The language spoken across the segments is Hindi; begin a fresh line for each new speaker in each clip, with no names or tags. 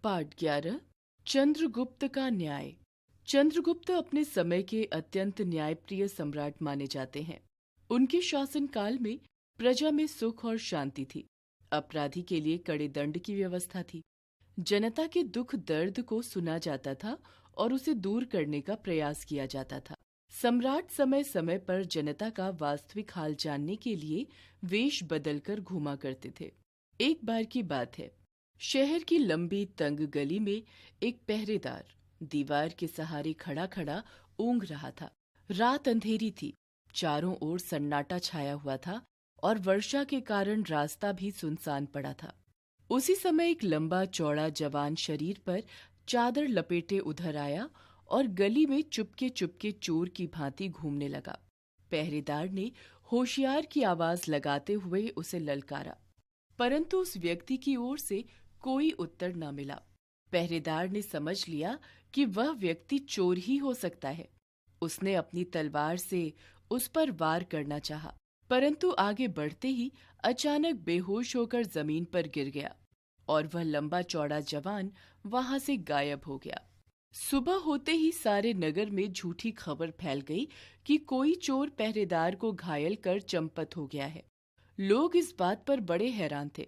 पाठ 11 चंद्रगुप्त का न्याय। चंद्रगुप्त अपने समय के अत्यंत न्यायप्रिय सम्राट माने जाते हैं। उनके शासनकाल में प्रजा में सुख और शांति थी। अपराधी के लिए कड़े दंड की व्यवस्था थी। जनता के दुख दर्द को सुना जाता था और उसे दूर करने का प्रयास किया जाता था। सम्राट समय समय पर जनता का वास्तविक हाल जानने के लिए वेश बदलकर घूमा करते थे। एक बार की बात है, शहर की लंबी तंग गली में एक पहरेदार दीवार के सहारे खड़ा खड़ा ऊँघ रहा था। रात अंधेरी थी, चारों ओर सन्नाटा छाया हुआ था और वर्षा के कारण रास्ता भी सुनसान पड़ा था। उसी समय एक लंबा चौड़ा जवान शरीर पर चादर लपेटे उधर आया और गली में चुपके चुपके चोर की भांति घूमने लगा। पहरेदार ने होशियार की आवाज लगाते हुए उसे ललकारा, परंतु उस व्यक्ति की ओर से कोई उत्तर न मिला। पहरेदार ने समझ लिया कि वह व्यक्ति चोर ही हो सकता है। उसने अपनी तलवार से उस पर वार करना चाहा, परंतु आगे बढ़ते ही अचानक बेहोश होकर जमीन पर गिर गया और वह लंबा चौड़ा जवान वहां से गायब हो गया। सुबह होते ही सारे नगर में झूठी खबर फैल गई कि कोई चोर पहरेदार को घायल कर चंपत हो गया है। लोग इस बात पर बड़े हैरान थे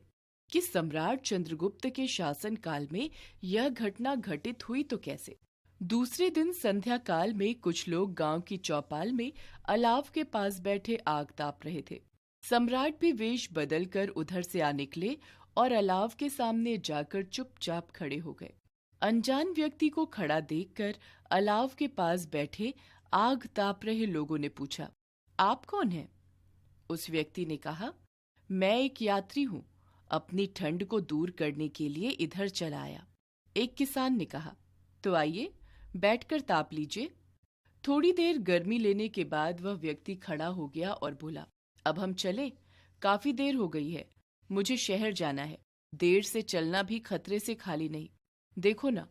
कि सम्राट चंद्रगुप्त के शासन काल में यह घटना घटित हुई तो कैसे। दूसरे दिन संध्या काल में कुछ लोग गांव की चौपाल में अलाव के पास बैठे आग ताप रहे थे। सम्राट भी वेश बदलकर उधर से आ निकले और अलाव के सामने जाकर चुपचाप खड़े हो गए। अनजान व्यक्ति को खड़ा देखकर अलाव के पास बैठे आग ताप रहे लोगों ने पूछा, आप कौन हैं? उस व्यक्ति ने कहा, मैं एक यात्री हूँ, अपनी ठंड को दूर करने के लिए इधर चला आया। एक किसान ने कहा, तो आइए बैठकर ताप लीजिए। थोड़ी देर गर्मी लेने के बाद वह व्यक्ति खड़ा हो गया और बोला, अब हम चलें, काफी देर हो गई है, मुझे शहर जाना है। देर से चलना भी खतरे से खाली नहीं। देखो ना,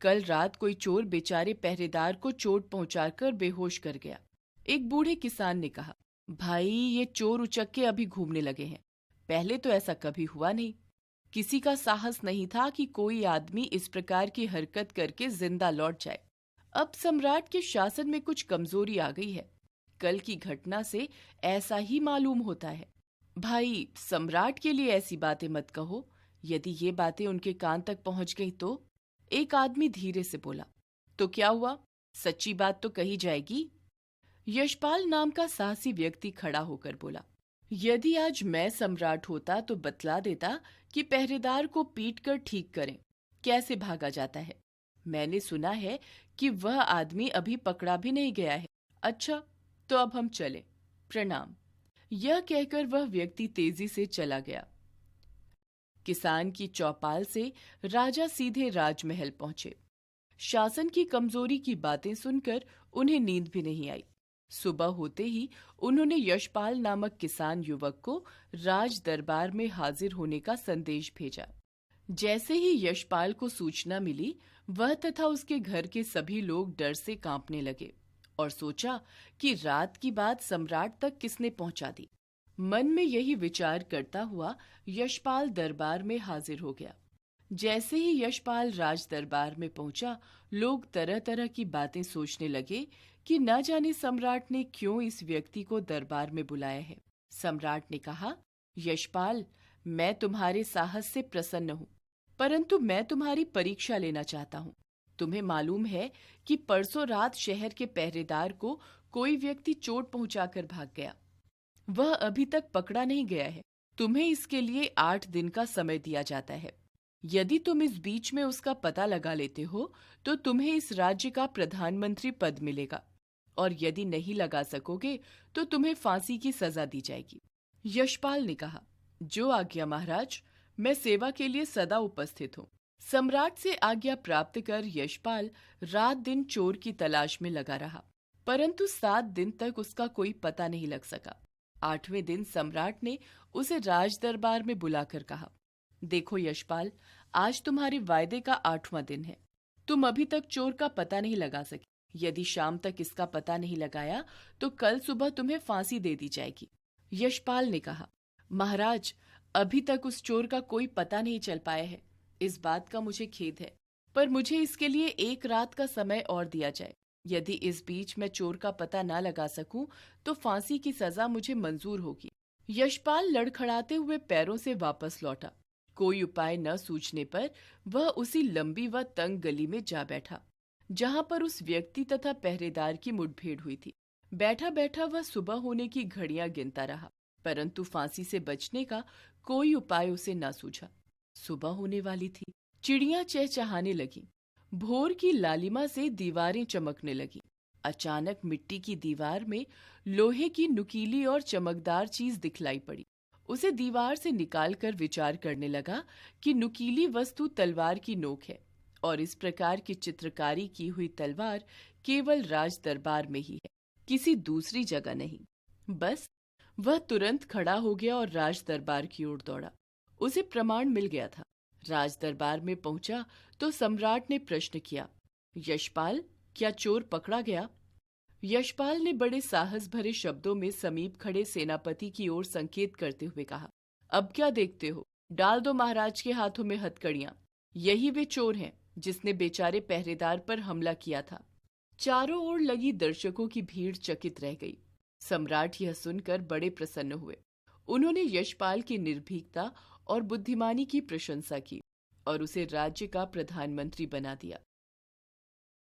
कल रात कोई चोर बेचारे पहरेदार को चोट पहुंचाकर बेहोश कर गया। एक बूढ़े किसान ने कहा, भाई ये चोर उचक्के अभी घूमने लगे हैं, पहले तो ऐसा कभी हुआ नहीं। किसी का साहस नहीं था कि कोई आदमी इस प्रकार की हरकत करके जिंदा लौट जाए। अब सम्राट के शासन में कुछ कमजोरी आ गई है। कल की घटना से ऐसा ही मालूम होता है। भाई सम्राट के लिए ऐसी बातें मत कहो, यदि ये बातें उनके कान तक पहुंच गई तो। एक आदमी धीरे से बोला, तो क्या हुआ, सच्ची बात तो कही जाएगी। यशपाल नाम का साहसी व्यक्ति खड़ा होकर बोला, यदि आज मैं सम्राट होता तो बतला देता कि पहरेदार को पीट कर ठीक करें, कैसे भागा जाता है। मैंने सुना है कि वह आदमी अभी पकड़ा भी नहीं गया है। अच्छा, तो अब हम चलें, प्रणाम। यह कहकर वह व्यक्ति तेजी से चला गया। किसान की चौपाल से राजा सीधे राजमहल पहुंचे। शासन की कमजोरी की बातें सुनकर उन्हें नींद भी नहीं आई। सुबह होते ही उन्होंने यशपाल नामक किसान युवक को राज दरबार में हाजिर होने का संदेश भेजा। जैसे ही यशपाल को सूचना मिली, वह तथा उसके घर के सभी लोग डर से कांपने लगे और सोचा कि रात की बात सम्राट तक किसने पहुंचा दी। मन में यही विचार करता हुआ यशपाल दरबार में हाजिर हो गया। जैसे ही यशपाल राज दरबार में पहुंचा, लोग तरह तरह की बातें सोचने लगे कि न जाने सम्राट ने क्यों इस व्यक्ति को दरबार में बुलाया है। सम्राट ने कहा, यशपाल, मैं तुम्हारे साहस से प्रसन्न हूँ, परंतु मैं तुम्हारी परीक्षा लेना चाहता हूँ। तुम्हें मालूम है कि परसों रात शहर के पहरेदार को कोई व्यक्ति चोट पहुंचाकर भाग गया। वह अभी तक पकड़ा नहीं गया है। तुम्हें इसके लिए 8 दिन का समय दिया जाता है। यदि तुम इस बीच में उसका पता लगा लेते हो तो तुम्हें इस राज्य का प्रधानमंत्री पद मिलेगा, और यदि नहीं लगा सकोगे तो तुम्हें फांसी की सजा दी जाएगी। यशपाल ने कहा, जो आज्ञा महाराज, मैं सेवा के लिए सदा उपस्थित हूँ। सम्राट से आज्ञा प्राप्त कर यशपाल रात दिन चोर की तलाश में लगा रहा, परंतु 7 दिन तक उसका कोई पता नहीं लग सका। 8वें दिन सम्राट ने उसे राज दरबार में बुलाकर कहा, देखो यशपाल, आज तुम्हारे वायदे का 8वां दिन है। तुम अभी तक चोर का पता नहीं लगा सके। यदि शाम तक इसका पता नहीं लगाया तो कल सुबह तुम्हें फांसी दे दी जाएगी। यशपाल ने कहा, महाराज, अभी तक उस चोर का कोई पता नहीं चल पाया है, इस बात का मुझे खेद है, पर मुझे इसके लिए 1 रात का समय और दिया जाए। यदि इस बीच मैं चोर का पता न लगा सकूं, तो फांसी की सजा मुझे मंजूर होगी। यशपाल लड़खड़ाते हुए पैरों से वापस लौटा। कोई उपाय न सूझने पर वह उसी लंबी व तंग गली में जा बैठा, जहां पर उस व्यक्ति तथा पहरेदार की मुठभेड़ हुई थी। बैठा बैठा वह सुबह होने की घड़ियां गिनता रहा, परंतु फांसी से बचने का कोई उपाय उसे न सूझा। सुबह होने वाली थी। चिड़ियां चहचहाने लगीं। भोर की लालिमा से दीवारें चमकने लगीं। अचानक मिट्टी की दीवार में लोहे की नुकीली और चमकदार चीज दिखलाई पड़ी। उसे दीवार से निकालकर विचार करने लगा कि नुकीली वस्तु तलवार की नोक है, और इस प्रकार की चित्रकारी की हुई तलवार केवल राज दरबार में ही है, किसी दूसरी जगह नहीं। बस वह तुरंत खड़ा हो गया और राज दरबार की ओर दौड़ा। उसे प्रमाण मिल गया था। राज दरबार में पहुंचा तो सम्राट ने प्रश्न किया, यशपाल, क्या चोर पकड़ा गया? यशपाल ने बड़े साहस भरे शब्दों में समीप खड़े सेनापति की ओर संकेत करते हुए कहा, अब क्या देखते हो? डाल दो महाराज के हाथों में हथकड़ियां। यही वे चोर हैं जिसने बेचारे पहरेदार पर हमला किया था। चारों ओर लगी दर्शकों की भीड़ चकित रह गई। सम्राट यह सुनकर बड़े प्रसन्न हुए। उन्होंने यशपाल की निर्भीकता और बुद्धिमानी की प्रशंसा की और उसे राज्य का प्रधानमंत्री बना दिया।